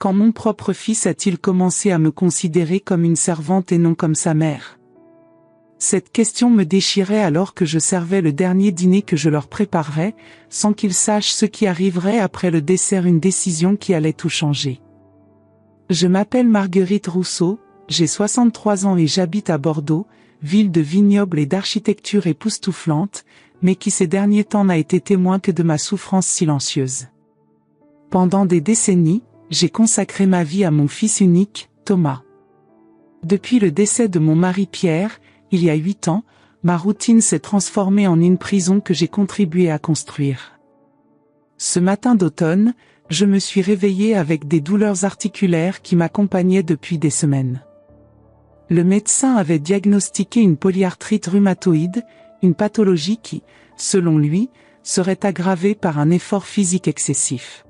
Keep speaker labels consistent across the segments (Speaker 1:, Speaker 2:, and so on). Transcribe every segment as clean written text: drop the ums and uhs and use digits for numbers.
Speaker 1: Quand mon propre fils a-t-il commencé à me considérer comme une servante et non comme sa mère? Cette question me déchirait alors que je servais le dernier dîner que je leur préparerais, sans qu'ils sachent ce qui arriverait après le dessert, une décision qui allait tout changer. Je m'appelle Marguerite Rousseau, j'ai 63 ans et j'habite à Bordeaux, ville de vignobles et d'architecture époustouflante, mais qui ces derniers temps n'a été témoin que de ma souffrance silencieuse. Pendant des décennies, j'ai consacré ma vie à mon fils unique, Thomas. Depuis le décès de mon mari Pierre, il y a 8 ans, ma routine s'est transformée en une prison que j'ai contribué à construire. Ce matin d'automne, je me suis réveillée avec des douleurs articulaires qui m'accompagnaient depuis des semaines. Le médecin avait diagnostiqué une polyarthrite rhumatoïde, une pathologie qui, selon lui, serait aggravée par un effort physique excessif.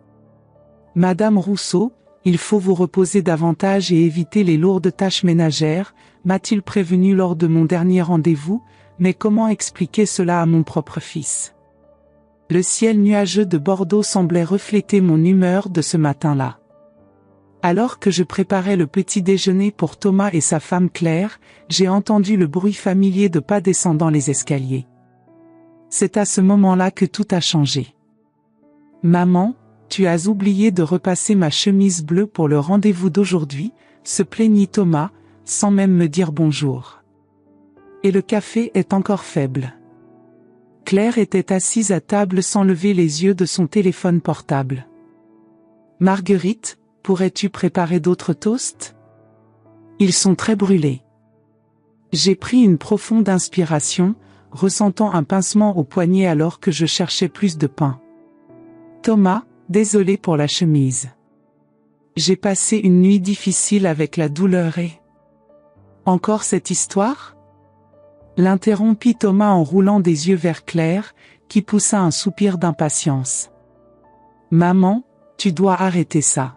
Speaker 1: Madame Rousseau, il faut vous reposer davantage et éviter les lourdes tâches ménagères, m'a-t-il prévenu lors de mon dernier rendez-vous, mais comment expliquer cela à mon propre fils? Le ciel nuageux de Bordeaux semblait refléter mon humeur de ce matin-là. Alors que je préparais le petit déjeuner pour Thomas et sa femme Claire, j'ai entendu le bruit familier de pas descendant les escaliers. C'est à ce moment-là que tout a changé. « Maman, tu as oublié de repasser ma chemise bleue pour le rendez-vous d'aujourd'hui », se plaignit Thomas, sans même me dire bonjour. Et le café est encore faible. Claire était assise à table sans lever les yeux de son téléphone portable. « Marguerite, pourrais-tu préparer d'autres toasts? Ils sont très brûlés. » J'ai pris une profonde inspiration, ressentant un pincement au poignet alors que je cherchais plus de pain. « Thomas, désolé pour la chemise. J'ai passé une nuit difficile avec la douleur et... » Encore cette histoire? L'interrompit Thomas en roulant des yeux vers Claire, qui poussa un soupir d'impatience. « Maman, tu dois arrêter ça.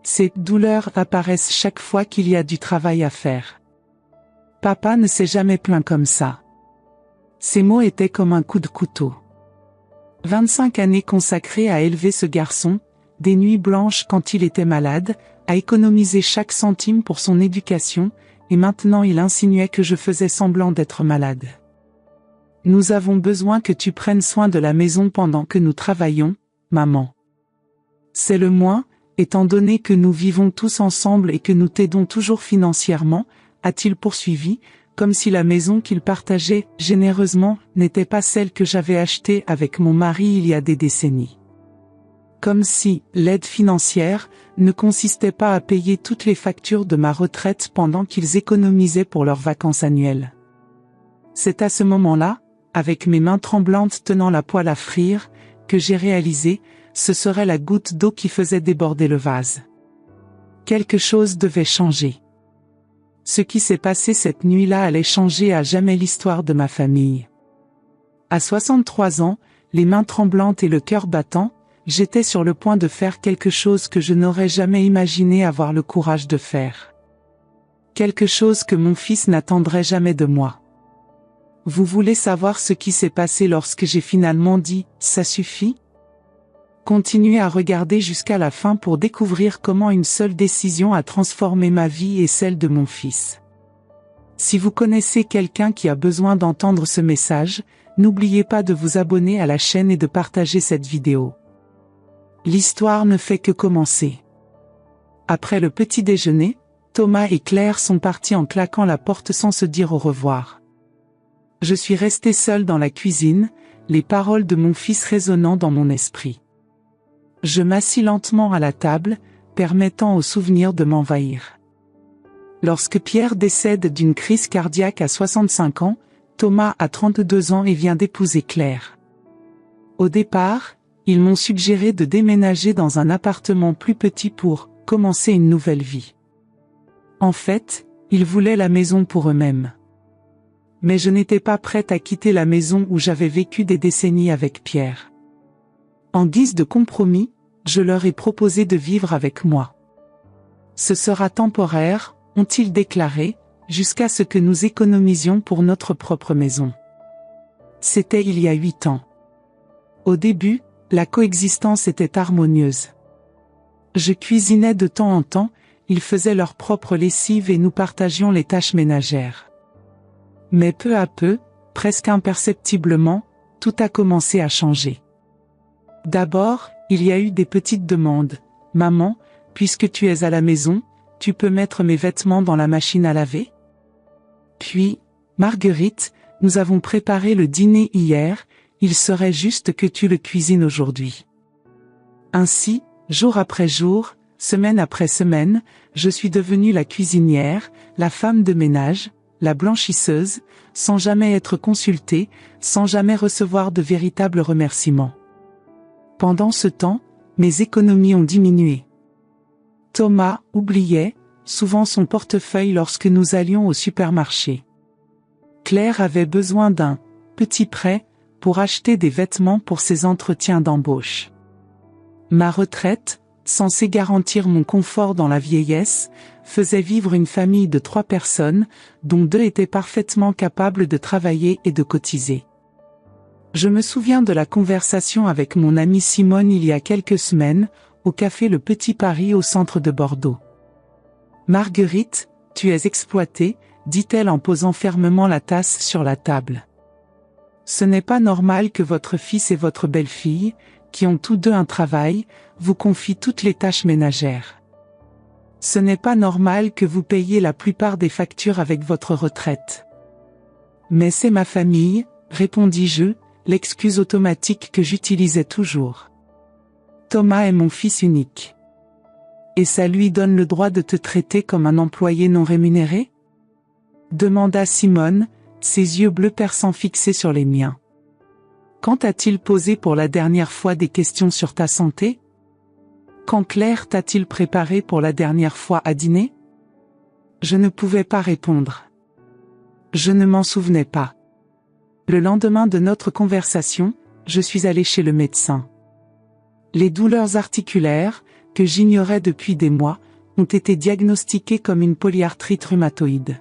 Speaker 1: Ces douleurs apparaissent chaque fois qu'il y a du travail à faire. Papa ne s'est jamais plaint comme ça. » Ces mots étaient comme un coup de couteau. 25 années consacrées à élever ce garçon, des nuits blanches quand il était malade, à économiser chaque centime pour son éducation, et maintenant il insinuait que je faisais semblant d'être malade. « Nous avons besoin que tu prennes soin de la maison pendant que nous travaillons, maman. C'est le moins, étant donné que nous vivons tous ensemble et que nous t'aidons toujours financièrement, » a-t-il poursuivi, comme si la maison qu'il partageait généreusement n'était pas celle que j'avais achetée avec mon mari il y a des décennies. Comme si l'aide financière ne consistait pas à payer toutes les factures de ma retraite pendant qu'ils économisaient pour leurs vacances annuelles. C'est à ce moment-là, avec mes mains tremblantes tenant la poêle à frire, que j'ai réalisé, ce serait la goutte d'eau qui faisait déborder le vase. Quelque chose devait changer. Ce qui s'est passé cette nuit-là allait changer à jamais l'histoire de ma famille. À 63 ans, les mains tremblantes et le cœur battant, j'étais sur le point de faire quelque chose que je n'aurais jamais imaginé avoir le courage de faire. Quelque chose que mon fils n'attendrait jamais de moi. Vous voulez savoir ce qui s'est passé lorsque j'ai finalement dit « ça suffit » ? Continuez à regarder jusqu'à la fin pour découvrir comment une seule décision a transformé ma vie et celle de mon fils. Si vous connaissez quelqu'un qui a besoin d'entendre ce message, n'oubliez pas de vous abonner à la chaîne et de partager cette vidéo. L'histoire ne fait que commencer. Après le petit déjeuner, Thomas et Claire sont partis en claquant la porte sans se dire au revoir. Je suis restée seule dans la cuisine, les paroles de mon fils résonnant dans mon esprit. Je m'assis lentement à la table, permettant au souvenir de m'envahir. Lorsque Pierre décède d'une crise cardiaque à 65 ans, Thomas a 32 ans et vient d'épouser Claire. Au départ, ils m'ont suggéré de déménager dans un appartement plus petit pour commencer une nouvelle vie. En fait, ils voulaient la maison pour eux-mêmes. Mais je n'étais pas prête à quitter la maison où j'avais vécu des décennies avec Pierre. En guise de compromis, je leur ai proposé de vivre avec moi. Ce sera temporaire, ont-ils déclaré, jusqu'à ce que nous économisions pour notre propre maison. C'était il y a 8 ans. Au début, la coexistence était harmonieuse. Je cuisinais de temps en temps, ils faisaient leur propre lessive et nous partagions les tâches ménagères. Mais peu à peu, presque imperceptiblement, tout a commencé à changer. D'abord, il y a eu des petites demandes. « Maman, puisque tu es à la maison, tu peux mettre mes vêtements dans la machine à laver ?» Puis, « Marguerite, nous avons préparé le dîner hier, il serait juste que tu le cuisines aujourd'hui. » Ainsi, jour après jour, semaine après semaine, je suis devenue la cuisinière, la femme de ménage, la blanchisseuse, sans jamais être consultée, sans jamais recevoir de véritables remerciements. Pendant ce temps, mes économies ont diminué. Thomas oubliait souvent son portefeuille lorsque nous allions au supermarché. Claire avait besoin d'un petit prêt pour acheter des vêtements pour ses entretiens d'embauche. Ma retraite, censée garantir mon confort dans la vieillesse, faisait vivre une famille de 3 personnes, dont 2 étaient parfaitement capables de travailler et de cotiser. Je me souviens de la conversation avec mon amie Simone il y a quelques semaines, au café Le Petit Paris au centre de Bordeaux. « Marguerite, tu es exploitée », dit-elle en posant fermement la tasse sur la table. « Ce n'est pas normal que votre fils et votre belle-fille, qui ont tous 2 un travail, vous confient toutes les tâches ménagères. Ce n'est pas normal que vous payiez la plupart des factures avec votre retraite. » « Mais c'est ma famille, » répondis-je, l'excuse automatique que j'utilisais toujours. « Thomas est mon fils unique. Et ça lui donne le droit de te traiter comme un employé non rémunéré ?» demanda Simone, ses yeux bleus perçants fixés sur les miens. « Quand t'a-t-il posé pour la dernière fois des questions sur ta santé ? Quand Claire t'a-t-il préparé pour la dernière fois à dîner ? » Je ne pouvais pas répondre. Je ne m'en souvenais pas. Le lendemain de notre conversation, je suis allée chez le médecin. Les douleurs articulaires, que j'ignorais depuis des mois, ont été diagnostiquées comme une polyarthrite rhumatoïde.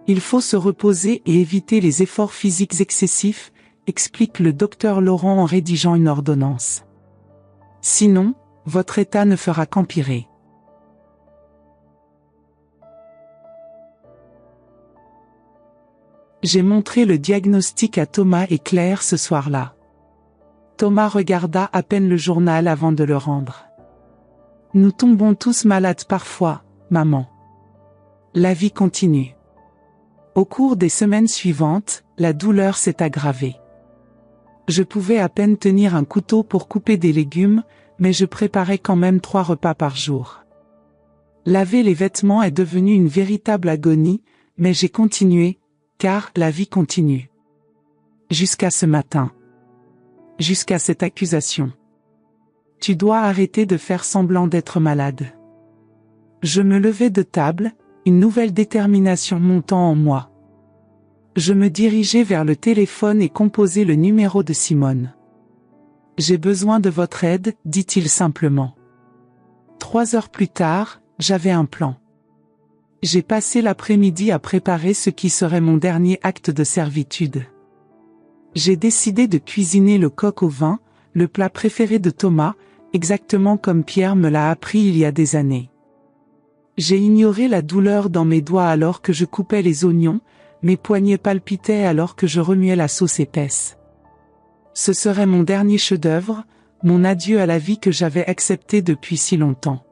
Speaker 1: Il faut se reposer et éviter les efforts physiques excessifs, explique le docteur Laurent en rédigeant une ordonnance. Sinon, votre état ne fera qu'empirer. J'ai montré le diagnostic à Thomas et Claire ce soir-là. Thomas regarda à peine le journal avant de le rendre. « Nous tombons tous malades parfois, maman. La vie continue. » Au cours des semaines suivantes, la douleur s'est aggravée. Je pouvais à peine tenir un couteau pour couper des légumes, mais je préparais quand même 3 repas par jour. Laver les vêtements est devenu une véritable agonie, mais j'ai continué, car la vie continue. Jusqu'à ce matin. Jusqu'à cette accusation. Tu dois arrêter de faire semblant d'être malade. Je me levai de table, une nouvelle détermination montant en moi. Je me dirigeai vers le téléphone et composai le numéro de Simone. « J'ai besoin de votre aide, dit-il simplement. » 3 heures plus tard, j'avais un plan. J'ai passé l'après-midi à préparer ce qui serait mon dernier acte de servitude. J'ai décidé de cuisiner le coq au vin, le plat préféré de Thomas, exactement comme Pierre me l'a appris il y a des années. J'ai ignoré la douleur dans mes doigts alors que je coupais les oignons, mes poignets palpitaient alors que je remuais la sauce épaisse. Ce serait mon dernier chef-d'œuvre, mon adieu à la vie que j'avais acceptée depuis si longtemps.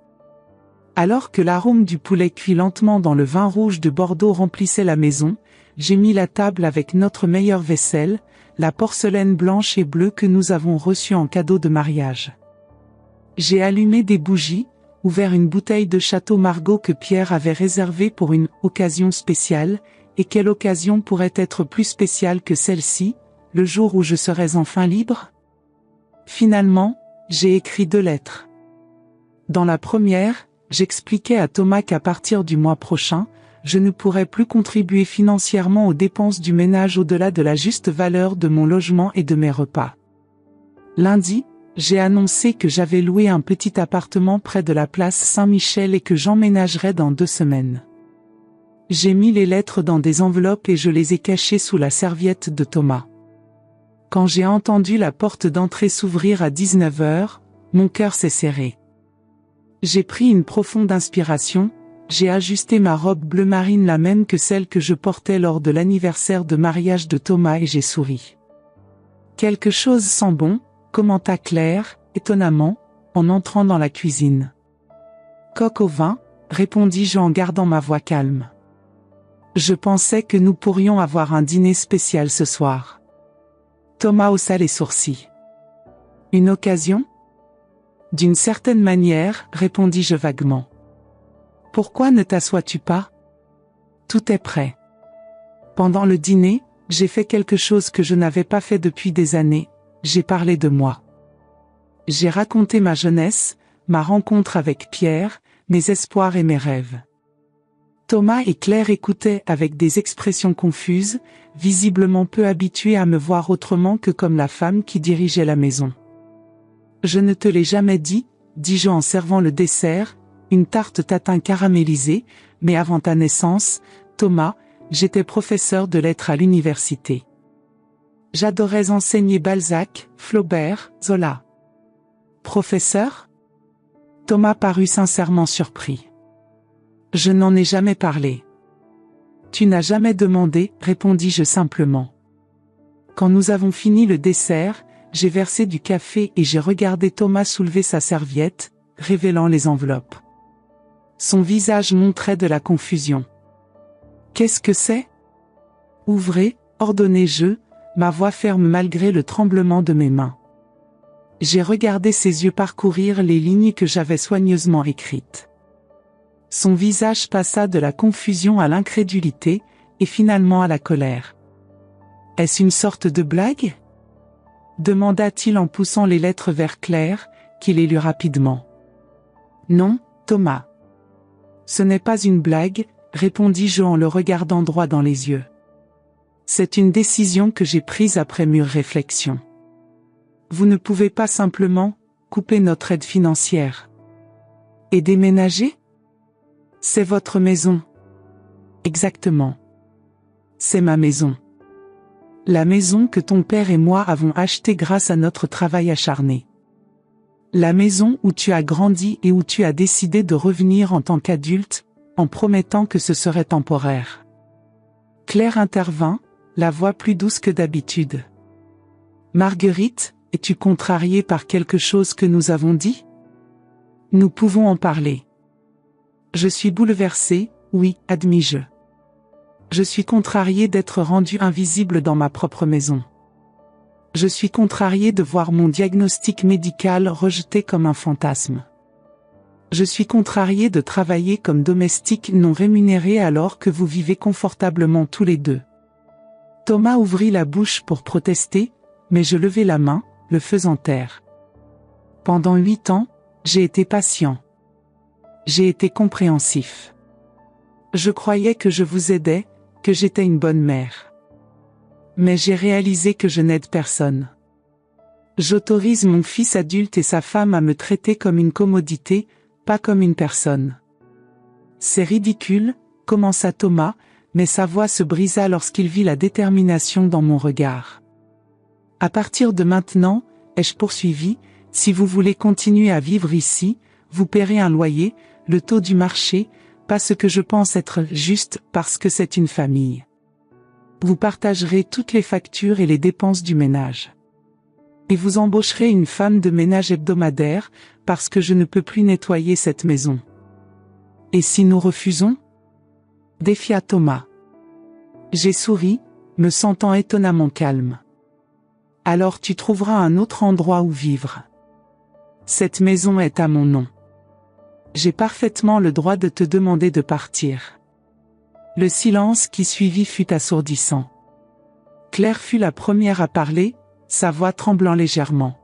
Speaker 1: Alors que l'arôme du poulet cuit lentement dans le vin rouge de Bordeaux remplissait la maison, j'ai mis la table avec notre meilleure vaisselle, la porcelaine blanche et bleue que nous avons reçue en cadeau de mariage. J'ai allumé des bougies, ouvert une bouteille de Château Margaux que Pierre avait réservée pour une occasion spéciale, et quelle occasion pourrait être plus spéciale que celle-ci, le jour où je serais enfin libre ? Finalement, j'ai écrit 2 lettres. Dans la première, j'expliquais à Thomas qu'à partir du mois prochain, je ne pourrais plus contribuer financièrement aux dépenses du ménage au-delà de la juste valeur de mon logement et de mes repas. Lundi, j'ai annoncé que j'avais loué un petit appartement près de la place Saint-Michel et que j'emménagerais dans 2 semaines. J'ai mis les lettres dans des enveloppes et je les ai cachées sous la serviette de Thomas. Quand j'ai entendu la porte d'entrée s'ouvrir à 19 h, mon cœur s'est serré. J'ai pris une profonde inspiration, j'ai ajusté ma robe bleu marine, la même que celle que je portais lors de l'anniversaire de mariage de Thomas, et j'ai souri. Quelque chose sent bon, commenta Claire, étonnamment, en entrant dans la cuisine. Coq au vin, répondis-je en gardant ma voix calme. Je pensais que nous pourrions avoir un dîner spécial ce soir. Thomas haussa les sourcils. Une occasion ? D'une certaine manière, répondis-je vaguement. Pourquoi ne t'assois-tu pas ? Tout est prêt. Pendant le dîner, j'ai fait quelque chose que je n'avais pas fait depuis des années, j'ai parlé de moi. J'ai raconté ma jeunesse, ma rencontre avec Pierre, mes espoirs et mes rêves. Thomas et Claire écoutaient avec des expressions confuses, visiblement peu habitués à me voir autrement que comme la femme qui dirigeait la maison. Je ne te l'ai jamais dit, dis-je en servant le dessert, une tarte tatin caramélisée, mais avant ta naissance, Thomas, j'étais professeur de lettres à l'université. J'adorais enseigner Balzac, Flaubert, Zola. Professeur ? Thomas parut sincèrement surpris. Je n'en ai jamais parlé. Tu n'as jamais demandé, répondis-je simplement. Quand nous avons fini le dessert, j'ai versé du café et j'ai regardé Thomas soulever sa serviette, révélant les enveloppes. Son visage montrait de la confusion. Qu'est-ce que c'est ? Ouvrez, ordonnai-je, ma voix ferme malgré le tremblement de mes mains. J'ai regardé ses yeux parcourir les lignes que j'avais soigneusement écrites. Son visage passa de la confusion à l'incrédulité, et finalement à la colère. Est-ce une sorte de blague ? Demanda-t-il en poussant les lettres vers Claire, qui les lut rapidement. Non, Thomas. Ce n'est pas une blague, répondis-je en le regardant droit dans les yeux. C'est une décision que j'ai prise après mûre réflexion. Vous ne pouvez pas simplement couper notre aide financière. Et déménager ? C'est votre maison. Exactement. C'est ma maison. La maison que ton père et moi avons achetée grâce à notre travail acharné. La maison où tu as grandi et où tu as décidé de revenir en tant qu'adulte, en promettant que ce serait temporaire. Claire intervint, la voix plus douce que d'habitude. Marguerite, es-tu contrariée par quelque chose que nous avons dit ? Nous pouvons en parler. Je suis bouleversée, oui, admis-je. Je suis contrariée d'être rendue invisible dans ma propre maison. Je suis contrariée de voir mon diagnostic médical rejeté comme un fantasme. Je suis contrariée de travailler comme domestique non rémunéré alors que vous vivez confortablement tous les deux. Thomas ouvrit la bouche pour protester, mais je levai la main, le faisant taire. Pendant 8 ans, j'ai été patient. J'ai été compréhensif. Je croyais que je vous aidais, que j'étais une bonne mère. Mais j'ai réalisé que je n'aide personne. J'autorise mon fils adulte et sa femme à me traiter comme une commodité, pas comme une personne. C'est ridicule, commença Thomas, mais sa voix se brisa lorsqu'il vit la détermination dans mon regard. À partir de maintenant, ai-je poursuivi, si vous voulez continuer à vivre ici, vous paierez un loyer, le taux du marché, pas ce que je pense être juste parce que c'est une famille. Vous partagerez toutes les factures et les dépenses du ménage. Et vous embaucherez une femme de ménage hebdomadaire, parce que je ne peux plus nettoyer cette maison. Et si nous refusons ? Défia Thomas. J'ai souri, me sentant étonnamment calme. Alors tu trouveras un autre endroit où vivre. Cette maison est à mon nom. J'ai parfaitement le droit de te demander de partir. Le silence qui suivit fut assourdissant. Claire fut la première à parler, sa voix tremblant légèrement.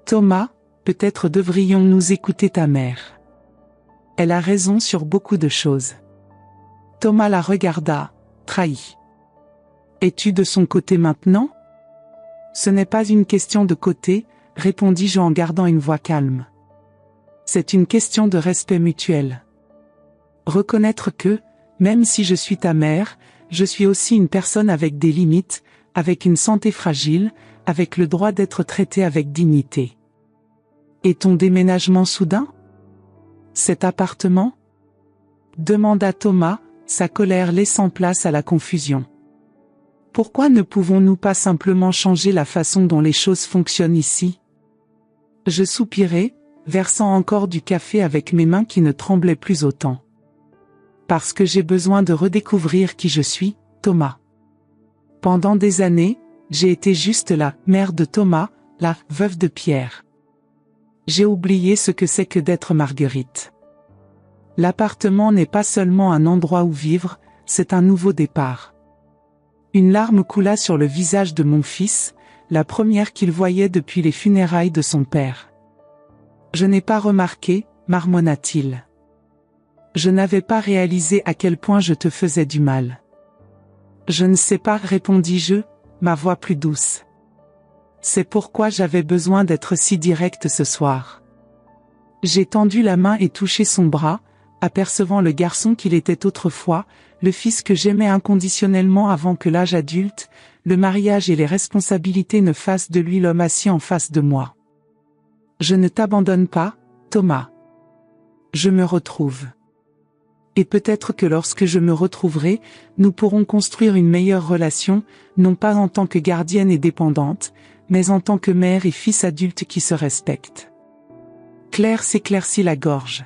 Speaker 1: Thomas, peut-être devrions-nous écouter ta mère. Elle a raison sur beaucoup de choses. Thomas la regarda, trahi. Es-tu de son côté maintenant ? Ce n'est pas une question de côté, répondis-je en gardant une voix calme. C'est une question de respect mutuel. Reconnaître que, même si je suis ta mère, je suis aussi une personne avec des limites, avec une santé fragile, avec le droit d'être traitée avec dignité. Et ton déménagement soudain ? Cet appartement ? Demanda Thomas, sa colère laissant place à la confusion. Pourquoi ne pouvons-nous pas simplement changer la façon dont les choses fonctionnent ici ? Je soupirai, versant encore du café avec mes mains qui ne tremblaient plus autant. Parce que j'ai besoin de redécouvrir qui je suis, Thomas. Pendant des années, j'ai été juste la mère de Thomas, la veuve de Pierre. J'ai oublié ce que c'est que d'être Marguerite. L'appartement n'est pas seulement un endroit où vivre, c'est un nouveau départ. Une larme coula sur le visage de mon fils, la première qu'il voyait depuis les funérailles de son père. Je n'ai pas remarqué, marmonna-t-il. Je n'avais pas réalisé à quel point je te faisais du mal. Je ne sais pas, répondis-je, ma voix plus douce. C'est pourquoi j'avais besoin d'être si directe ce soir. J'ai tendu la main et touché son bras, apercevant le garçon qu'il était autrefois, le fils que j'aimais inconditionnellement avant que l'âge adulte, le mariage et les responsabilités ne fassent de lui l'homme assis en face de moi. Je ne t'abandonne pas, Thomas. Je me retrouve. Et peut-être que lorsque je me retrouverai, nous pourrons construire une meilleure relation, non pas en tant que gardienne et dépendante, mais en tant que mère et fils adultes qui se respectent. Claire s'éclaircit la gorge.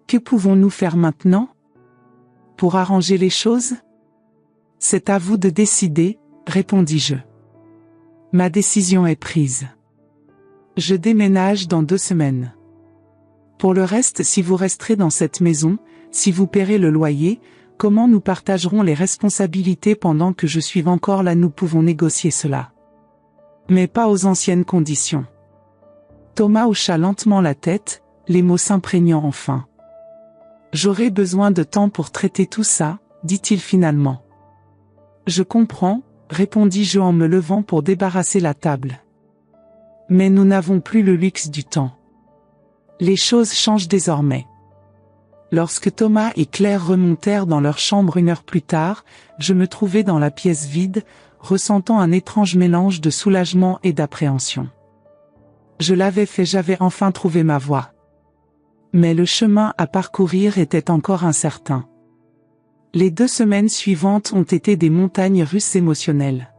Speaker 1: Que pouvons-nous faire maintenant ? Pour arranger les choses ? C'est à vous de décider, répondis-je. Ma décision est prise. Je déménage dans 2 semaines. Pour le reste, si vous resterez dans cette maison, si vous paierez le loyer, comment nous partagerons les responsabilités pendant que je suis encore là? Nous pouvons négocier cela. Mais pas aux anciennes conditions. Thomas hocha lentement la tête, les mots s'imprégnant enfin. J'aurai besoin de temps pour traiter tout ça, dit-il finalement. Je comprends, répondis-je en me levant pour débarrasser la table. Mais nous n'avons plus le luxe du temps. Les choses changent désormais. Lorsque Thomas et Claire remontèrent dans leur chambre 1 heure plus tard, je me trouvais dans la pièce vide, ressentant un étrange mélange de soulagement et d'appréhension. Je l'avais fait, j'avais enfin trouvé ma voie. Mais le chemin à parcourir était encore incertain. Les 2 semaines suivantes ont été des montagnes russes émotionnelles.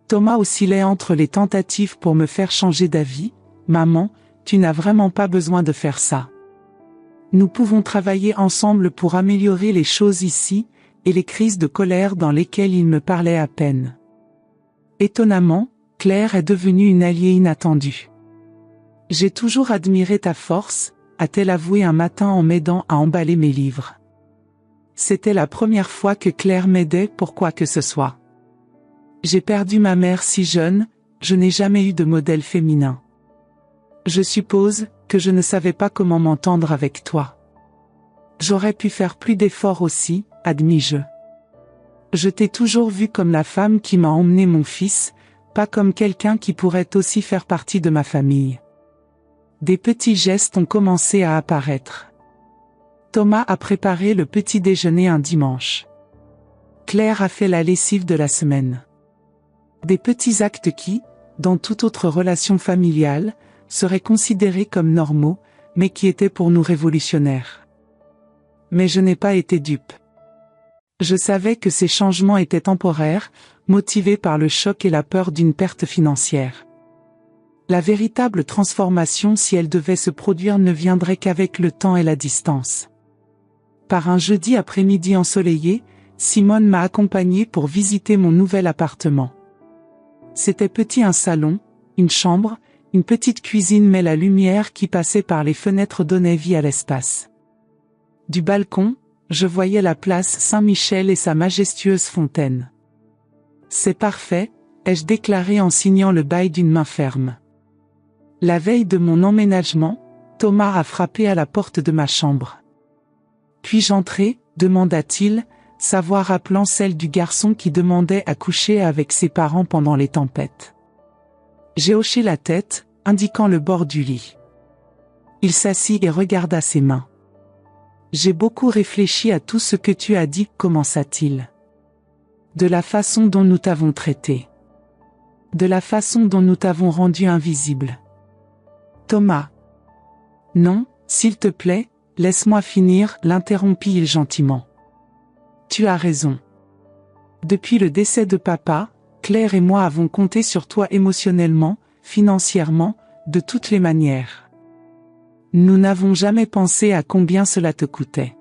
Speaker 1: Thomas oscillait entre les tentatives pour me faire changer d'avis. « Maman, tu n'as vraiment pas besoin de faire ça. Nous pouvons travailler ensemble pour améliorer les choses ici », et les crises de colère dans lesquelles il me parlait à peine. Étonnamment, Claire est devenue une alliée inattendue. « J'ai toujours admiré ta force », a-t-elle avoué un matin en m'aidant à emballer mes livres. C'était la première fois que Claire m'aidait pour quoi que ce soit. J'ai perdu ma mère si jeune, je n'ai jamais eu de modèle féminin. Je suppose que je ne savais pas comment m'entendre avec toi. J'aurais pu faire plus d'efforts aussi, admis-je. Je t'ai toujours vu comme la femme qui m'a emmené mon fils, pas comme quelqu'un qui pourrait aussi faire partie de ma famille. Des petits gestes ont commencé à apparaître. Thomas a préparé le petit déjeuner un dimanche. Claire a fait la lessive de la semaine. Des petits actes qui, dans toute autre relation familiale, seraient considérés comme normaux, mais qui étaient pour nous révolutionnaires. Mais je n'ai pas été dupe. Je savais que ces changements étaient temporaires, motivés par le choc et la peur d'une perte financière. La véritable transformation, si elle devait se produire, ne viendrait qu'avec le temps et la distance. Par un jeudi après-midi ensoleillé, Simone m'a accompagnée pour visiter mon nouvel appartement. C'était petit, un salon, une chambre, une petite cuisine, mais la lumière qui passait par les fenêtres donnait vie à l'espace. Du balcon, je voyais la place Saint-Michel et sa majestueuse fontaine. « C'est parfait », ai-je déclaré en signant le bail d'une main ferme. La veille de mon emménagement, Thomas a frappé à la porte de ma chambre. « Puis-je entrer ?» demanda-t-il, sa voix rappelant celle du garçon qui demandait à coucher avec ses parents pendant les tempêtes. J'ai hoché la tête, indiquant le bord du lit. Il s'assit et regarda ses mains. « J'ai beaucoup réfléchi à tout ce que tu as dit », commença-t-il. « De la façon dont nous t'avons traité. De la façon dont nous t'avons rendu invisible. » Thomas. Non, S'il te plaît, laisse-moi finir, l'interrompit-il gentiment. Tu as raison. Depuis le décès de papa, Claire et moi avons compté sur toi émotionnellement, financièrement, de toutes les manières. Nous n'avons jamais pensé à combien cela te coûtait.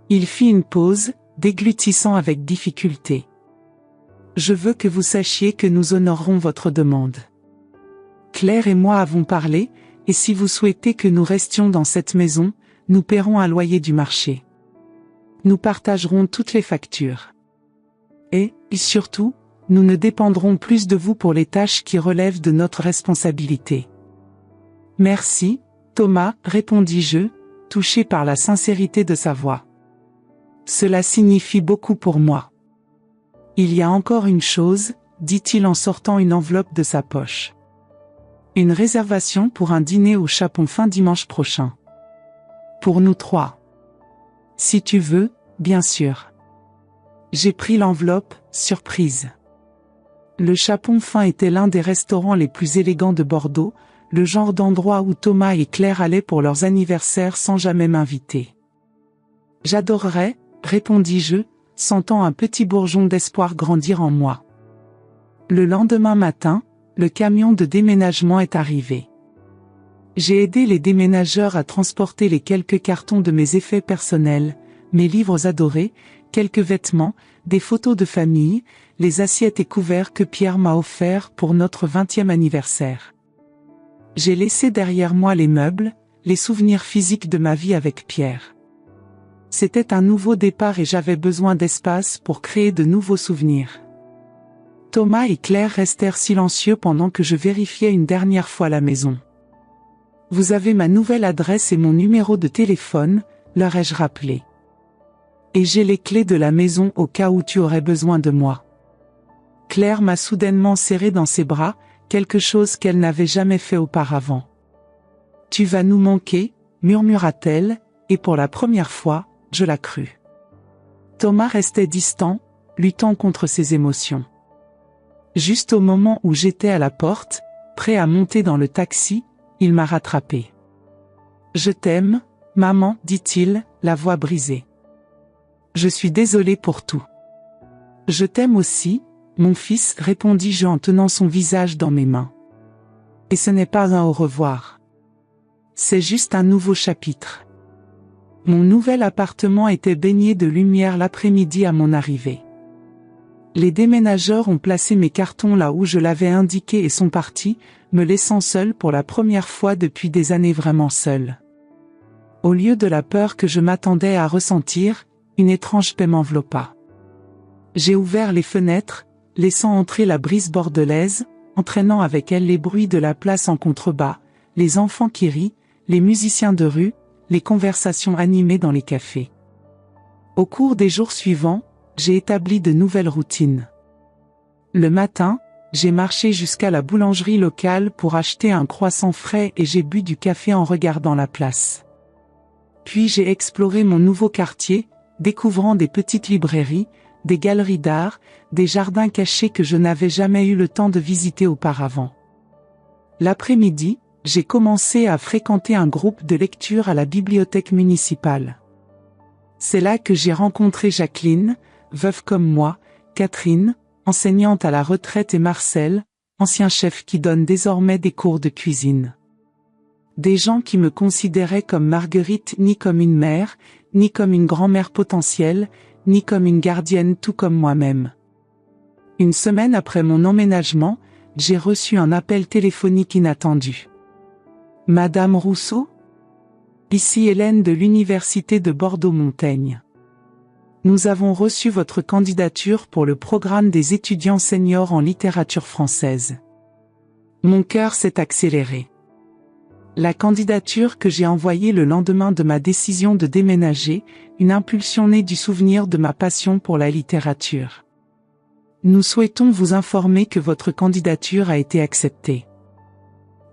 Speaker 1: Il fit une pause, déglutissant avec difficulté. Je veux que vous sachiez que nous honorerons votre demande. Claire et moi avons parlé, et si vous souhaitez que nous restions dans cette maison, nous paierons un loyer du marché. Nous partagerons toutes les factures. Et surtout, nous ne dépendrons plus de vous pour les tâches qui relèvent de notre responsabilité. Merci, Thomas, répondis-je, touché par la sincérité de sa voix. Cela signifie beaucoup pour moi. Il y a encore une chose, dit-il en sortant une enveloppe de sa poche. Une réservation pour un dîner au Chapon fin dimanche prochain. Pour nous 3. Si tu veux, bien sûr. J'ai pris l'enveloppe, surprise. Le Chapon fin était l'un des restaurants les plus élégants de Bordeaux, le genre d'endroit où Thomas et Claire allaient pour leurs anniversaires sans jamais m'inviter. J'adorerais, répondis-je, sentant un petit bourgeon d'espoir grandir en moi. Le lendemain matin, le camion de déménagement est arrivé. J'ai aidé les déménageurs à transporter les quelques cartons de mes effets personnels, mes livres adorés, quelques vêtements, des photos de famille, les assiettes et couverts que Pierre m'a offerts pour notre 20e anniversaire. J'ai laissé derrière moi les meubles, les souvenirs physiques de ma vie avec Pierre. C'était un nouveau départ et j'avais besoin d'espace pour créer de nouveaux souvenirs. Thomas et Claire restèrent silencieux pendant que je vérifiais une dernière fois la maison. Vous avez ma nouvelle adresse et mon numéro de téléphone, leur ai-je rappelé. Et j'ai les clés de la maison au cas où tu aurais besoin de moi. Claire m'a soudainement serré dans ses bras, quelque chose qu'elle n'avait jamais fait auparavant. Tu vas nous manquer, murmura-t-elle, et pour la première fois, je la crus. Thomas restait distant, luttant contre ses émotions. Juste au moment où j'étais à la porte, prêt à monter dans le taxi, il m'a rattrapé. Je t'aime, maman, dit-il, la voix brisée. Je suis désolé pour tout. Je t'aime aussi, mon fils, répondis-je en tenant son visage dans mes mains. Et ce n'est pas un au revoir. C'est juste un nouveau chapitre. Mon nouvel appartement était baigné de lumière l'après-midi à mon arrivée. Les déménageurs ont placé mes cartons là où je l'avais indiqué et sont partis, me laissant seul pour la première fois depuis des années, vraiment seul. Au lieu de la peur que je m'attendais à ressentir, une étrange paix m'enveloppa. J'ai ouvert les fenêtres, laissant entrer la brise bordelaise, entraînant avec elle les bruits de la place en contrebas, les enfants qui rient, les musiciens de rue, les conversations animées dans les cafés. Au cours des jours suivants, j'ai établi de nouvelles routines. Le matin, j'ai marché jusqu'à la boulangerie locale pour acheter un croissant frais et j'ai bu du café en regardant la place. Puis j'ai exploré mon nouveau quartier, découvrant des petites librairies, des galeries d'art, des jardins cachés que je n'avais jamais eu le temps de visiter auparavant. L'après-midi, j'ai commencé à fréquenter un groupe de lecture à la bibliothèque municipale. C'est là que j'ai rencontré Jacqueline, veuve comme moi, Catherine, enseignante à la retraite et Marcel, ancien chef qui donne désormais des cours de cuisine. Des gens qui me considéraient comme Marguerite, ni comme une mère, ni comme une grand-mère potentielle, ni comme une gardienne tout comme moi-même. Une semaine après mon emménagement, j'ai reçu un appel téléphonique inattendu. Madame Rousseau ? Ici Hélène de l'Université de Bordeaux-Montaigne. Nous avons reçu votre candidature pour le programme des étudiants seniors en littérature française. Mon cœur s'est accéléré. La candidature que j'ai envoyée le lendemain de ma décision de déménager, une impulsion née du souvenir de ma passion pour la littérature. Nous souhaitons vous informer que votre candidature a été acceptée.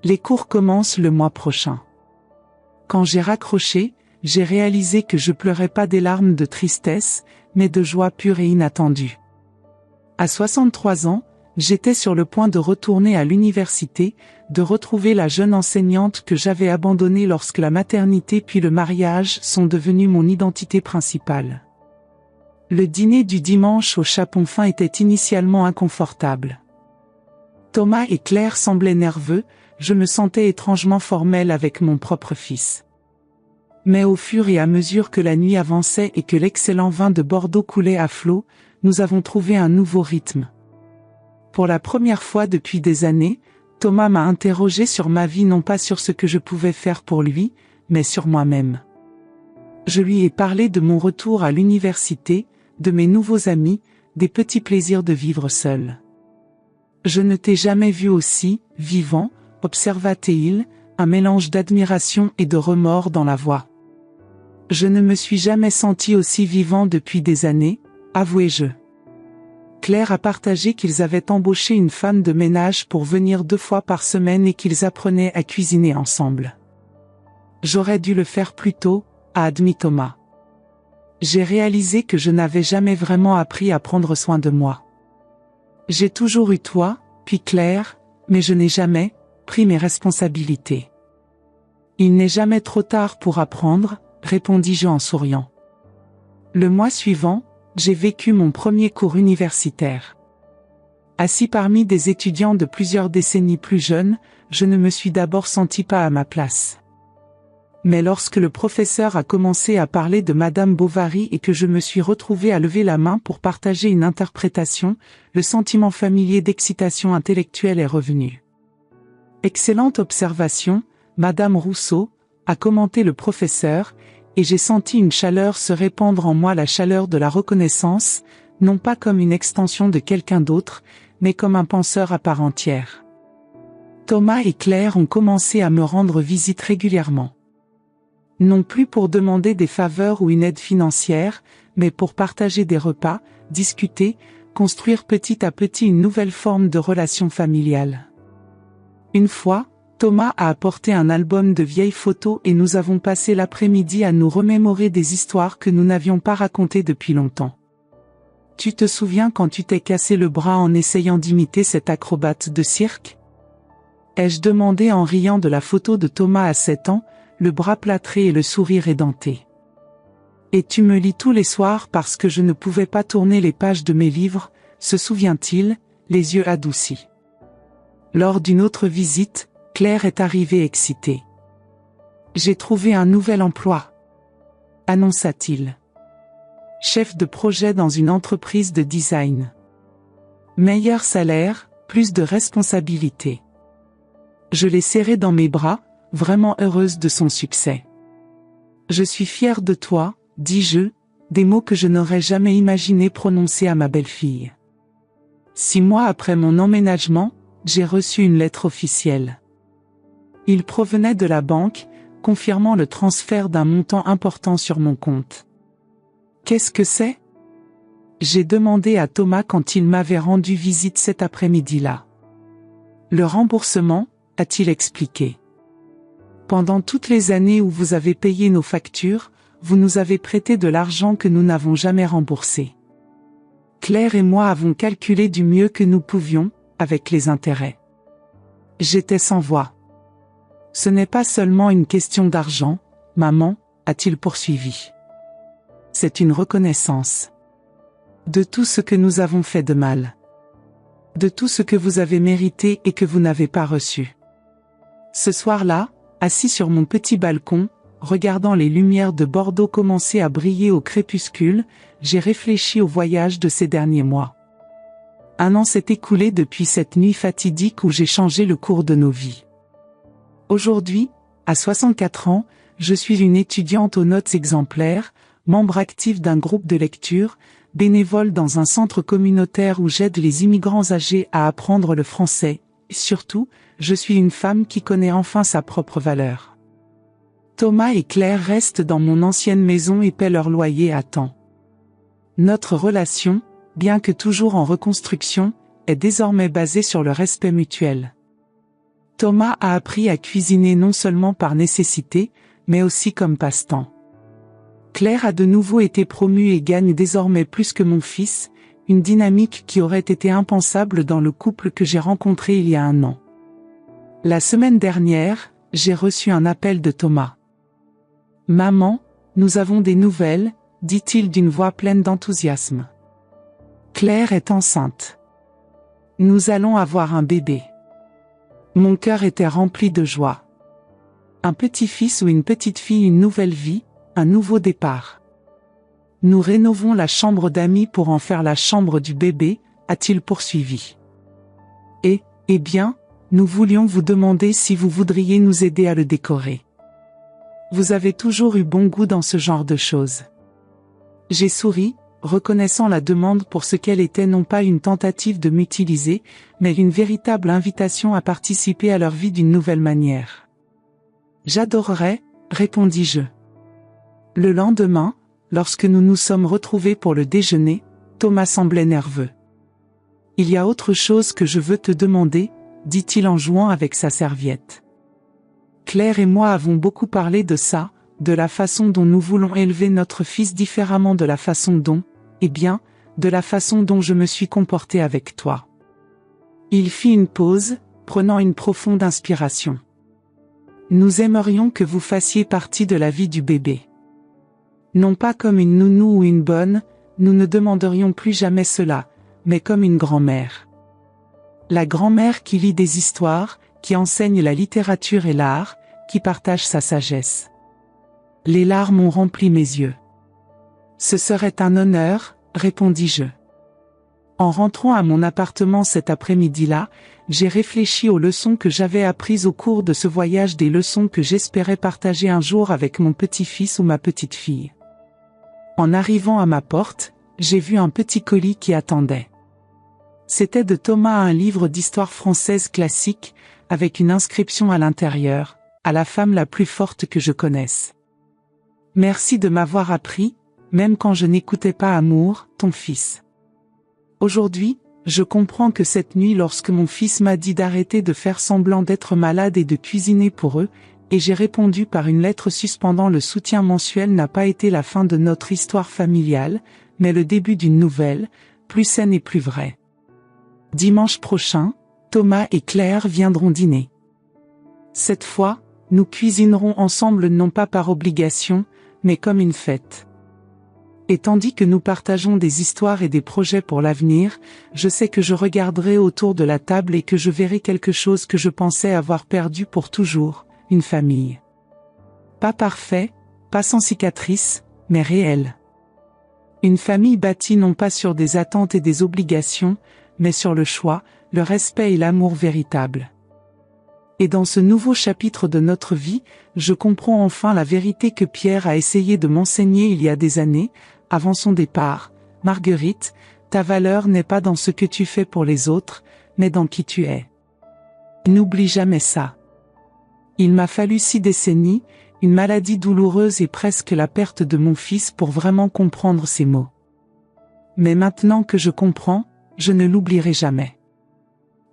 Speaker 1: Les cours commencent le mois prochain. Quand j'ai raccroché, j'ai réalisé que je pleurais pas des larmes de tristesse, mais de joie pure et inattendue. À 63 ans, J'étais sur le point de retourner à l'université, de retrouver la jeune enseignante que j'avais abandonnée lorsque la maternité puis le mariage sont devenus mon identité principale. Le dîner du dimanche au chapon fin était initialement inconfortable. Thomas et Claire semblaient nerveux, je me sentais étrangement formelle avec mon propre fils. Mais au fur et à mesure que la nuit avançait et que l'excellent vin de Bordeaux coulait à flot, nous avons trouvé un nouveau rythme. Pour la première fois depuis des années, Thomas m'a interrogé sur ma vie, non pas sur ce que je pouvais faire pour lui, mais sur moi-même. Je lui ai parlé de mon retour à l'université, de mes nouveaux amis, des petits plaisirs de vivre seul. Je ne t'ai jamais vu aussi, vivant, observa-t-il, un mélange d'admiration et de remords dans la voix. Je ne me suis jamais senti aussi vivant depuis des années, avouai-je. Claire a partagé qu'ils avaient embauché une femme de ménage pour venir 2 fois par semaine et qu'ils apprenaient à cuisiner ensemble. J'aurais dû le faire plus tôt, a admis Thomas. J'ai réalisé que je n'avais jamais vraiment appris à prendre soin de moi. J'ai toujours eu toi, puis Claire, mais je n'ai jamais pris mes responsabilités. Il n'est jamais trop tard pour apprendre, répondis-je en souriant. Le mois suivant, j'ai vécu mon premier cours universitaire. Assis parmi des étudiants de plusieurs décennies plus jeunes, je ne me suis d'abord senti pas à ma place. Mais lorsque le professeur a commencé à parler de Madame Bovary et que je me suis retrouvée à lever la main pour partager une interprétation, le sentiment familier d'excitation intellectuelle est revenu. Excellente observation, Madame Rousseau, a commenté le professeur, et j'ai senti une chaleur se répandre en moi, la chaleur de la reconnaissance, non pas comme une extension de quelqu'un d'autre, mais comme un penseur à part entière. Thomas et Claire ont commencé à me rendre visite régulièrement. Non plus pour demander des faveurs ou une aide financière, mais pour partager des repas, discuter, construire petit à petit une nouvelle forme de relation familiale. Une fois, Thomas a apporté un album de vieilles photos et nous avons passé l'après-midi à nous remémorer des histoires que nous n'avions pas racontées depuis longtemps. Tu te souviens quand tu t'es cassé le bras en essayant d'imiter cet acrobate de cirque? Ai-je demandé en riant de la photo de Thomas à 7 ans, le bras plâtré et le sourire édenté. Et tu me lis tous les soirs parce que je ne pouvais pas tourner les pages de mes livres, se souvient-il, les yeux adoucis. Lors d'une autre visite, Claire est arrivée excitée. J'ai trouvé un nouvel emploi, annonça-t-il. Chef de projet dans une entreprise de design. Meilleur salaire, plus de responsabilités. Je l'ai serré dans mes bras, vraiment heureuse de son succès. Je suis fière de toi, dis-je, des mots que je n'aurais jamais imaginé prononcer à ma belle-fille. 6 mois après mon emménagement, j'ai reçu une lettre officielle. Il provenait de la banque, confirmant le transfert d'un montant important sur mon compte. Qu'est-ce que c'est? J'ai demandé à Thomas quand il m'avait rendu visite cet après-midi-là. Le remboursement, a-t-il expliqué. Pendant toutes les années où vous avez payé nos factures, vous nous avez prêté de l'argent que nous n'avons jamais remboursé. Claire et moi avons calculé du mieux que nous pouvions, avec les intérêts. J'étais sans voix. Ce n'est pas seulement une question d'argent, maman, a-t-il poursuivi. C'est une reconnaissance. De tout ce que nous avons fait de mal. De tout ce que vous avez mérité et que vous n'avez pas reçu. Ce soir-là, assis sur mon petit balcon, regardant les lumières de Bordeaux commencer à briller au crépuscule, j'ai réfléchi au voyage de ces derniers mois. 1 an s'est écoulé depuis cette nuit fatidique où j'ai changé le cours de nos vies. Aujourd'hui, à 64 ans, je suis une étudiante aux notes exemplaires, membre actif d'un groupe de lecture, bénévole dans un centre communautaire où j'aide les immigrants âgés à apprendre le français, et surtout, je suis une femme qui connaît enfin sa propre valeur. Thomas et Claire restent dans mon ancienne maison et paient leur loyer à temps. Notre relation, bien que toujours en reconstruction, est désormais basée sur le respect mutuel. Thomas a appris à cuisiner non seulement par nécessité, mais aussi comme passe-temps. Claire a de nouveau été promue et gagne désormais plus que mon fils, une dynamique qui aurait été impensable dans le couple que j'ai rencontré il y a 1 an. La semaine dernière, j'ai reçu un appel de Thomas. « Maman, nous avons des nouvelles », dit-il d'une voix pleine d'enthousiasme. « Claire est enceinte. Nous allons avoir un bébé. » Mon cœur était rempli de joie. Un petit-fils ou une petite-fille, une nouvelle vie, un nouveau départ. Nous rénovons la chambre d'amis pour en faire la chambre du bébé, a-t-il poursuivi. Et, eh bien, nous voulions vous demander si vous voudriez nous aider à le décorer. Vous avez toujours eu bon goût dans ce genre de choses. J'ai souri, reconnaissant la demande pour ce qu'elle était, non pas une tentative de m'utiliser, mais une véritable invitation à participer à leur vie d'une nouvelle manière. J'adorerais, répondis-je. Le lendemain, lorsque nous nous sommes retrouvés pour le déjeuner, Thomas semblait nerveux. « Il y a autre chose que je veux te demander », dit-il en jouant avec sa serviette. Claire et moi avons beaucoup parlé de ça, de la façon dont nous voulons élever notre fils différemment de la façon dont, eh bien, de la façon dont je me suis comporté avec toi. Il fit une pause, prenant une profonde inspiration. Nous aimerions que vous fassiez partie de la vie du bébé. Non pas comme une nounou ou une bonne, nous ne demanderions plus jamais cela, mais comme une grand-mère. La grand-mère qui lit des histoires, qui enseigne la littérature et l'art, qui partage sa sagesse. Les larmes ont rempli mes yeux. Ce serait un honneur, répondis-je. En rentrant à mon appartement cet après-midi-là, j'ai réfléchi aux leçons que j'avais apprises au cours de ce voyage, des leçons que j'espérais partager un jour avec mon petit-fils ou ma petite-fille. En arrivant à ma porte, j'ai vu un petit colis qui attendait. C'était de Thomas, un livre d'histoire française classique, avec une inscription à l'intérieur, « À la femme la plus forte que je connaisse. Merci de m'avoir appris, même quand je n'écoutais pas Amour, ton fils. » Aujourd'hui, je comprends que cette nuit, lorsque mon fils m'a dit d'arrêter de faire semblant d'être malade et de cuisiner pour eux, et j'ai répondu par une lettre suspendant le soutien mensuel, n'a pas été la fin de notre histoire familiale, mais le début d'une nouvelle, plus saine et plus vraie. Dimanche prochain, Thomas et Claire viendront dîner. Cette fois, nous cuisinerons ensemble, non pas par obligation, mais comme une fête. Et tandis que nous partageons des histoires et des projets pour l'avenir, je sais que je regarderai autour de la table et que je verrai quelque chose que je pensais avoir perdu pour toujours, une famille. Pas parfait, pas sans cicatrices, mais réel. Une famille bâtie non pas sur des attentes et des obligations, mais sur le choix, le respect et l'amour véritable. Et dans ce nouveau chapitre de notre vie, je comprends enfin la vérité que Pierre a essayé de m'enseigner il y a des années, avant son départ. Marguerite, ta valeur n'est pas dans ce que tu fais pour les autres, mais dans qui tu es. N'oublie jamais ça. Il m'a fallu 6 décennies, une maladie douloureuse et presque la perte de mon fils pour vraiment comprendre ces mots. Mais maintenant que je comprends, je ne l'oublierai jamais.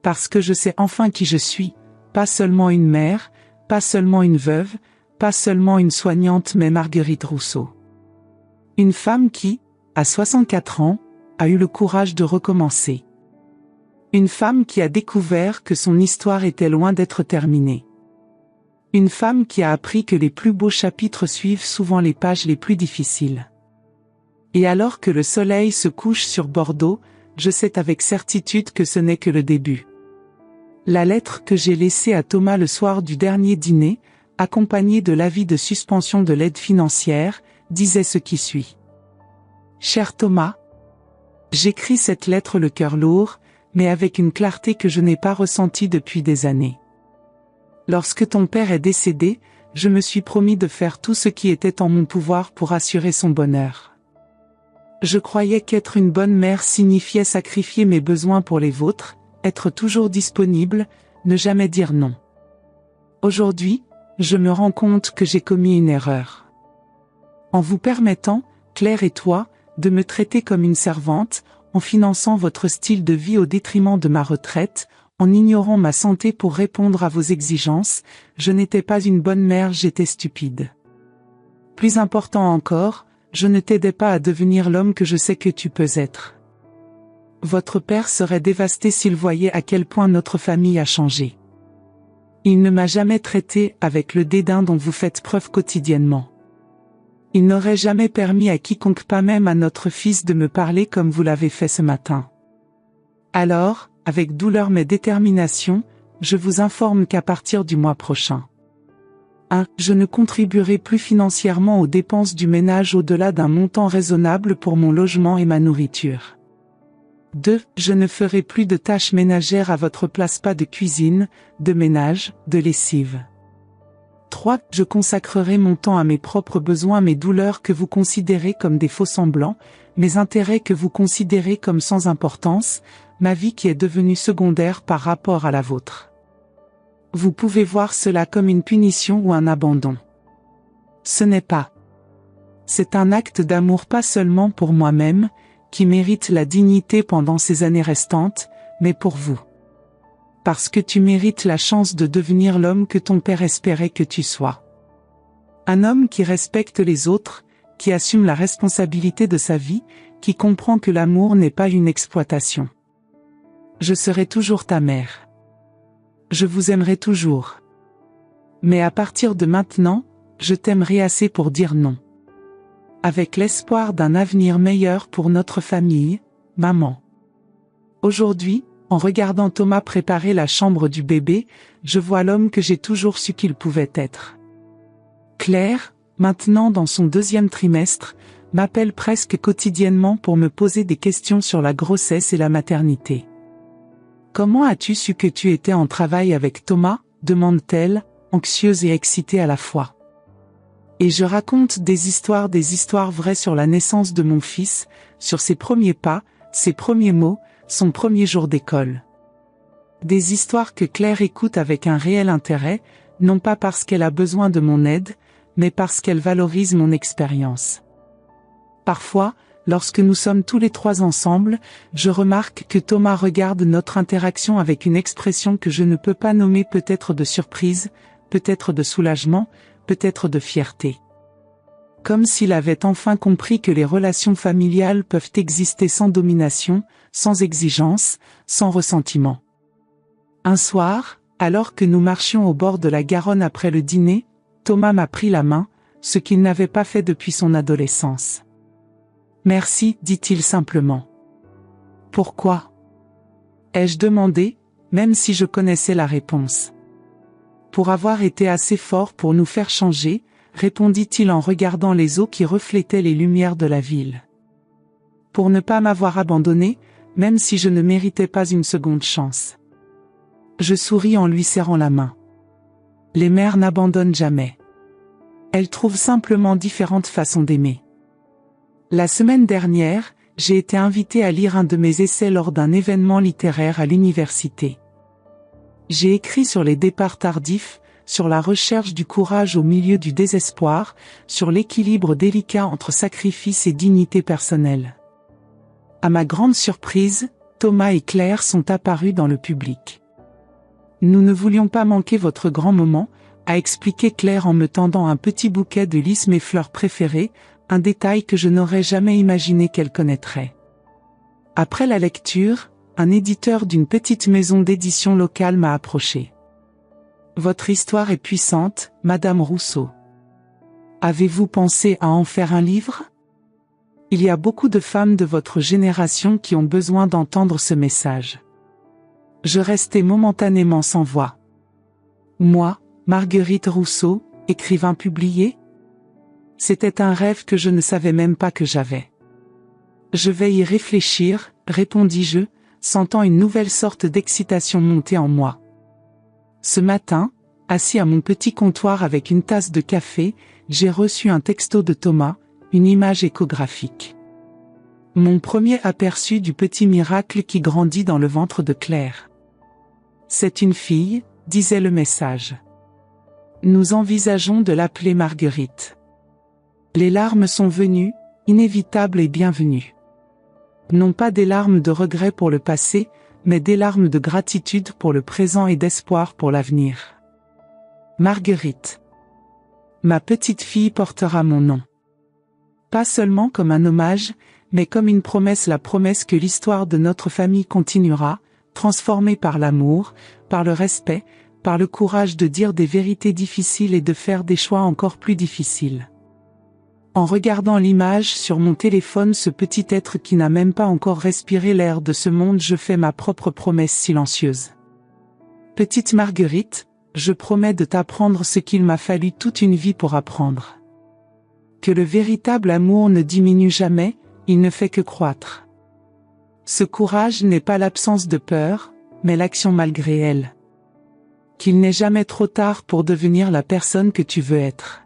Speaker 1: Parce que je sais enfin qui je suis, pas seulement une mère, pas seulement une veuve, pas seulement une soignante, mais Marguerite Rousseau. Une femme qui, à 64 ans, a eu le courage de recommencer. Une femme qui a découvert que son histoire était loin d'être terminée. Une femme qui a appris que les plus beaux chapitres suivent souvent les pages les plus difficiles. Et alors que le soleil se couche sur Bordeaux, je sais avec certitude que ce n'est que le début. La lettre que j'ai laissée à Thomas le soir du dernier dîner, accompagnée de l'avis de suspension de l'aide financière, disait ce qui suit. Cher Thomas, j'écris cette lettre le cœur lourd, mais avec une clarté que je n'ai pas ressentie depuis des années. Lorsque ton père est décédé, je me suis promis de faire tout ce qui était en mon pouvoir pour assurer son bonheur. Je croyais qu'être une bonne mère signifiait sacrifier mes besoins pour les vôtres, être toujours disponible, ne jamais dire non. Aujourd'hui, je me rends compte que j'ai commis une erreur. En vous permettant, Claire et toi, de me traiter comme une servante, en finançant votre style de vie au détriment de ma retraite, en ignorant ma santé pour répondre à vos exigences, je n'étais pas une bonne mère, j'étais stupide. Plus important encore, je ne t'aidais pas à devenir l'homme que je sais que tu peux être. Votre père serait dévasté s'il voyait à quel point notre famille a changé. Il ne m'a jamais traité avec le dédain dont vous faites preuve quotidiennement. Il n'aurait jamais permis à quiconque, pas même à notre fils, de me parler comme vous l'avez fait ce matin. Alors, avec douleur mais détermination, je vous informe qu'à partir du mois prochain, 1. Je ne contribuerai plus financièrement aux dépenses du ménage au-delà d'un montant raisonnable pour mon logement et ma nourriture. 2. Je ne ferai plus de tâches ménagères à votre place, pas de cuisine, de ménage, de lessive. 3. Je consacrerai mon temps à mes propres besoins, mes douleurs que vous considérez comme des faux-semblants, mes intérêts que vous considérez comme sans importance, ma vie qui est devenue secondaire par rapport à la vôtre. Vous pouvez voir cela comme une punition ou un abandon. Ce n'est pas. C'est un acte d'amour, pas seulement pour moi-même, qui mérite la dignité pendant ces années restantes, mais pour vous. Parce que tu mérites la chance de devenir l'homme que ton père espérait que tu sois. Un homme qui respecte les autres, qui assume la responsabilité de sa vie, qui comprend que l'amour n'est pas une exploitation. Je serai toujours ta mère. Je vous aimerai toujours. Mais à partir de maintenant, je t'aimerai assez pour dire non. Avec l'espoir d'un avenir meilleur pour notre famille, maman. Aujourd'hui, en regardant Thomas préparer la chambre du bébé, je vois l'homme que j'ai toujours su qu'il pouvait être. Claire, maintenant dans son 2e trimestre, m'appelle presque quotidiennement pour me poser des questions sur la grossesse et la maternité. Comment as-tu su que tu étais en travail avec Thomas, demande-t-elle, anxieuse et excitée à la fois. Et je raconte des histoires vraies sur la naissance de mon fils, sur ses premiers pas, ses premiers mots, son premier jour d'école. Des histoires que Claire écoute avec un réel intérêt, non pas parce qu'elle a besoin de mon aide, mais parce qu'elle valorise mon expérience. Parfois, lorsque nous sommes tous les 3 ensemble, je remarque que Thomas regarde notre interaction avec une expression que je ne peux pas nommer, peut-être de surprise, peut-être de soulagement, peut-être de fierté. Comme s'il avait enfin compris que les relations familiales peuvent exister sans domination, sans exigence, sans ressentiment. Un soir, alors que nous marchions au bord de la Garonne après le dîner, Thomas m'a pris la main, ce qu'il n'avait pas fait depuis son adolescence. Merci, dit-il simplement. Pourquoi ? Ai-je demandé, même si je connaissais la réponse. Pour avoir été assez fort pour nous faire changer, répondit-il en regardant les eaux qui reflétaient les lumières de la ville. Pour ne pas m'avoir abandonné, même si je ne méritais pas une seconde chance. Je souris en lui serrant la main. Les mères n'abandonnent jamais. Elles trouvent simplement différentes façons d'aimer. La semaine dernière, j'ai été invitée à lire un de mes essais lors d'un événement littéraire à l'université. J'ai écrit sur les départs tardifs, sur la recherche du courage au milieu du désespoir, sur l'équilibre délicat entre sacrifice et dignité personnelle. À ma grande surprise, Thomas et Claire sont apparus dans le public. Nous ne voulions pas manquer votre grand moment, a expliqué Claire en me tendant un petit bouquet de lys, mes fleurs préférées, un détail que je n'aurais jamais imaginé qu'elle connaîtrait. Après la lecture, un éditeur d'une petite maison d'édition locale m'a approché. Votre histoire est puissante, Madame Rousseau. Avez-vous pensé à en faire un livre ? Il y a beaucoup de femmes de votre génération qui ont besoin d'entendre ce message. Je restais momentanément sans voix. Moi, Marguerite Rousseau, écrivain publié ? C'était un rêve que je ne savais même pas que j'avais. Je vais y réfléchir, répondis-je, sentant une nouvelle sorte d'excitation monter en moi. Ce matin, assis à mon petit comptoir avec une tasse de café, j'ai reçu un texto de Thomas, une image échographique. Mon premier aperçu du petit miracle qui grandit dans le ventre de Claire. C'est une fille, disait le message. Nous envisageons de l'appeler Marguerite. Les larmes sont venues, inévitables et bienvenues. Non pas des larmes de regret pour le passé, mais des larmes de gratitude pour le présent et d'espoir pour l'avenir. Marguerite. Ma petite fille portera mon nom. Pas seulement comme un hommage, mais comme une promesse, la promesse que l'histoire de notre famille continuera, transformée par l'amour, par le respect, par le courage de dire des vérités difficiles et de faire des choix encore plus difficiles. En regardant l'image sur mon téléphone, ce petit être qui n'a même pas encore respiré l'air de ce monde, je fais ma propre promesse silencieuse. Petite Marguerite, je promets de t'apprendre ce qu'il m'a fallu toute une vie pour apprendre. Que le véritable amour ne diminue jamais, il ne fait que croître. Ce courage n'est pas l'absence de peur, mais l'action malgré elle. Qu'il n'est jamais trop tard pour devenir la personne que tu veux être.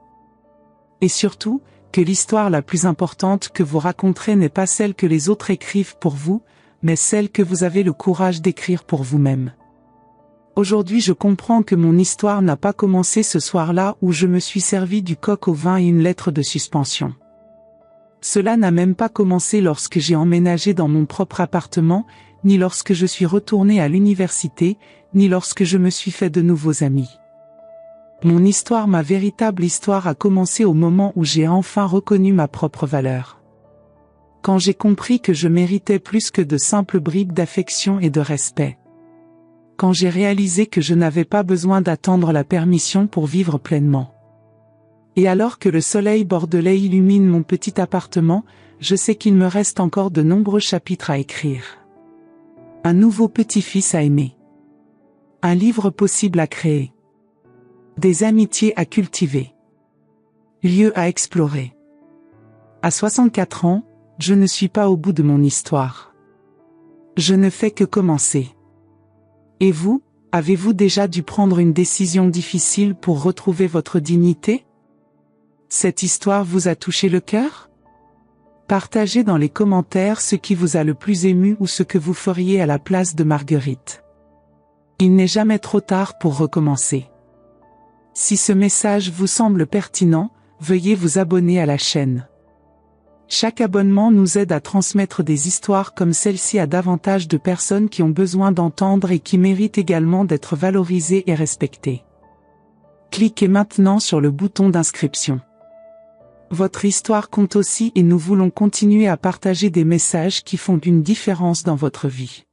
Speaker 1: Et surtout, que l'histoire la plus importante que vous raconterez n'est pas celle que les autres écrivent pour vous, mais celle que vous avez le courage d'écrire pour vous-même. Aujourd'hui, je comprends que mon histoire n'a pas commencé ce soir-là où je me suis servi du coq au vin et une lettre de suspension. Cela n'a même pas commencé lorsque j'ai emménagé dans mon propre appartement, ni lorsque je suis retourné à l'université, ni lorsque je me suis fait de nouveaux amis. Mon histoire, ma véritable histoire a commencé au moment où j'ai enfin reconnu ma propre valeur. Quand j'ai compris que je méritais plus que de simples bribes d'affection et de respect. Quand j'ai réalisé que je n'avais pas besoin d'attendre la permission pour vivre pleinement. Et alors que le soleil bordelais illumine mon petit appartement, je sais qu'il me reste encore de nombreux chapitres à écrire. Un nouveau petit-fils à aimer. Un livre possible à créer. Des amitiés à cultiver. Lieux à explorer. À 64 ans, je ne suis pas au bout de mon histoire. Je ne fais que commencer. Et vous, avez-vous déjà dû prendre une décision difficile pour retrouver votre dignité? Cette histoire vous a touché le cœur? Partagez dans les commentaires ce qui vous a le plus ému ou ce que vous feriez à la place de Marguerite. Il n'est jamais trop tard pour recommencer. Si ce message vous semble pertinent, veuillez vous abonner à la chaîne. Chaque abonnement nous aide à transmettre des histoires comme celle-ci à davantage de personnes qui ont besoin d'entendre et qui méritent également d'être valorisées et respectées. Cliquez maintenant sur le bouton d'inscription. Votre histoire compte aussi et nous voulons continuer à partager des messages qui font une différence dans votre vie.